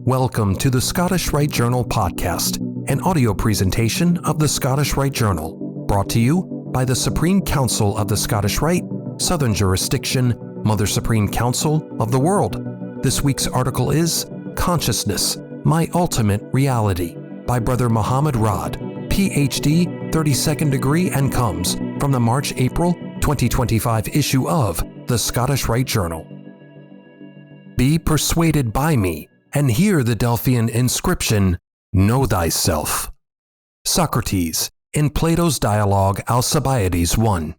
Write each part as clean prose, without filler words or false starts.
Welcome to the Scottish Rite Journal podcast, an audio presentation of the Scottish Rite Journal, brought to you by the Supreme Council of the Scottish Rite, Southern Jurisdiction, Mother Supreme Council of the World. This week's article is Consciousness, My Ultimate Reality by Brother Muhammad Rad, PhD, 32nd degree, and comes from the March-April 2025 issue of the Scottish Rite Journal. Be persuaded by me and hear the Delphian inscription, Know Thyself. Socrates, in Plato's dialogue Alcibiades 1.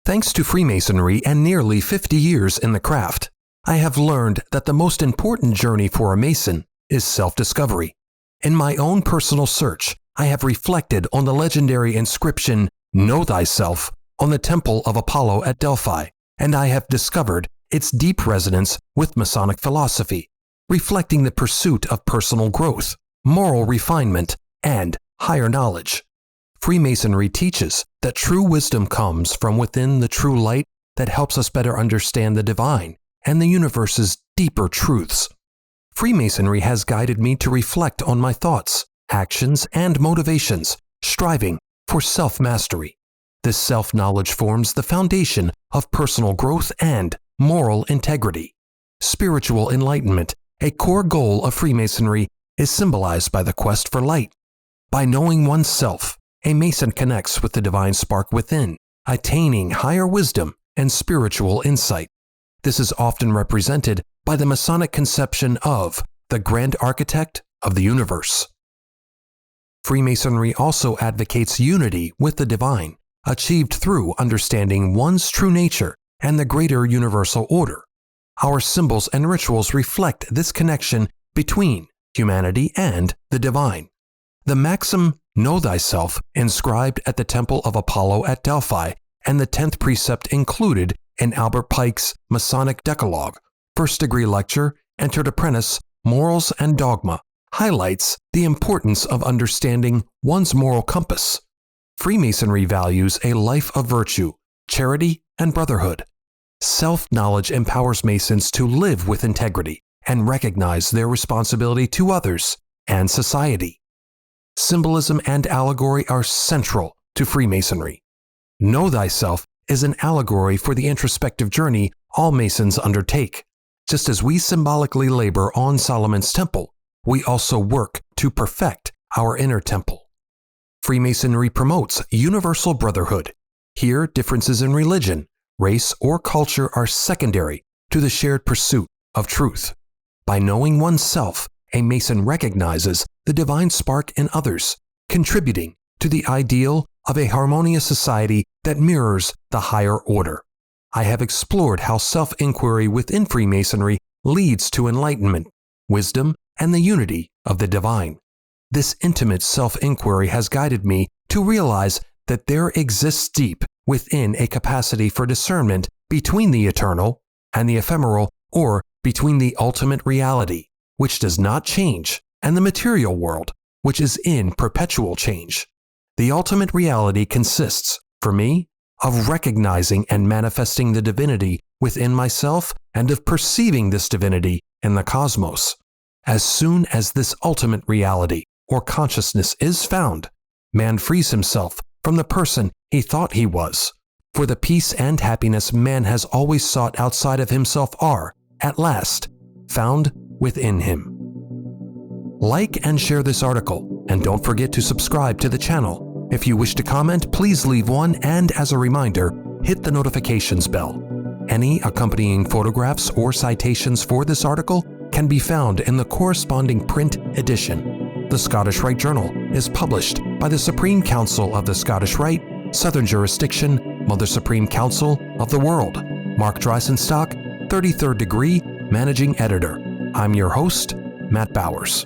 Thanks to Freemasonry and nearly 50 years in the craft, I have learned that the most important journey for a Mason is self-discovery. In my own personal search, I have reflected on the legendary inscription, Know Thyself, on the Temple of Apollo at Delphi, and I have discovered its deep resonance with Masonic philosophy, reflecting the pursuit of personal growth, moral refinement, and higher knowledge. Freemasonry teaches that true wisdom comes from within the true light that helps us better understand the divine and the universe's deeper truths. Freemasonry has guided me to reflect on my thoughts, actions, and motivations, striving for self-mastery. This self-knowledge forms the foundation of personal growth and moral integrity. Spiritual enlightenment, a core goal of Freemasonry, is symbolized by the quest for light. By knowing oneself, a Mason connects with the divine spark within, attaining higher wisdom and spiritual insight. This is often represented by the Masonic conception of the Grand Architect of the universe. Freemasonry also advocates unity with the divine, achieved through understanding one's true nature and the greater universal order. Our symbols and rituals reflect this connection between humanity and the divine. The maxim, Know Thyself, inscribed at the Temple of Apollo at Delphi, and the 10th precept included in Albert Pike's Masonic Decalogue, First Degree Lecture, Entered Apprentice, Morals and Dogma, highlights the importance of understanding one's moral compass. Freemasonry values a life of virtue, charity, and brotherhood. Self-knowledge empowers Masons to live with integrity and recognize their responsibility to others and society. Symbolism and allegory are central to Freemasonry. Know Thyself is an allegory for the introspective journey all Masons undertake. Just as we symbolically labor on Solomon's temple, we also work to perfect our inner temple. Freemasonry promotes universal brotherhood. Here, differences in religion, race, or culture are secondary to the shared pursuit of truth. By knowing oneself, a Mason recognizes the divine spark in others, contributing to the ideal of a harmonious society that mirrors the higher order. I have explored how self-inquiry within Freemasonry leads to enlightenment, wisdom, and the unity of the divine. This intimate self-inquiry has guided me to realize that there exists deep within a capacity for discernment between the eternal and the ephemeral, or between the ultimate reality, which does not change, and the material world, which is in perpetual change. The ultimate reality consists, for me, of recognizing and manifesting the divinity within myself and of perceiving this divinity in the cosmos. As soon as this ultimate reality or consciousness is found, man frees himself from the person he thought he was. For the peace and happiness man has always sought outside of himself are, at last, found within him. Like and share this article, and don't forget to subscribe to the channel. If you wish to comment, please leave one, and as a reminder, hit the notifications bell. Any accompanying photographs or citations for this article can be found in the corresponding print edition. The Scottish Rite Journal is published by the Supreme Council of the Scottish Rite, Southern Jurisdiction, Mother Supreme Council of the World. Mark Dreisenstock, 33rd degree, Managing Editor. I'm your host, Matt Bowers.